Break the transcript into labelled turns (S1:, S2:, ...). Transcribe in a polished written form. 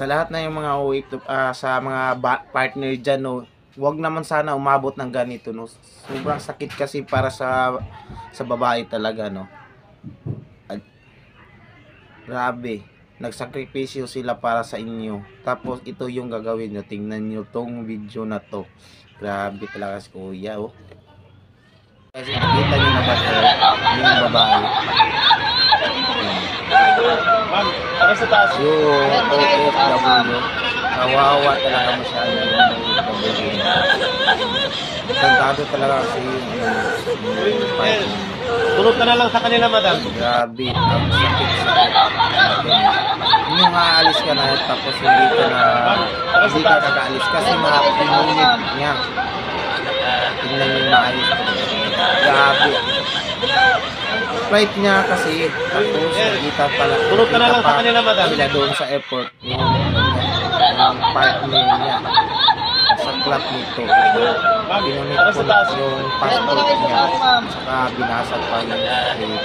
S1: Sa lahat na yung mga sa mga partner dyan, no, wag naman sana umabot ng ganito, no. Sobrang sakit kasi para sa babae talaga, no. Grabe, nagsakripisyo sila para sa inyo. Tapos ito yung gagawin nyo. Tingnan nyo tong video na to. Grabe talaga si kuya, oh. Kasi nakita nyo na ba ito? Yung babae. Yung OFW. Kawawa talaga masyado yung OFW. Tantado talaga kasi yung partner.
S2: Tulog ka na lang sa kanila, madam.
S1: Grabe, ang sakit-sakit natin. Yung aalis ka na tapos hindi ka kakaalis kasi pinunit niya. Tingnan yung maayos. Grabe. Flight niya kasi tapos kita pala.
S2: Tulog ka na lang sa kanila, madam.
S1: Sila doon sa airport. Yung partner niya. Sa club nito. Pinunit ko yung passport niya. Saka binasag pa yung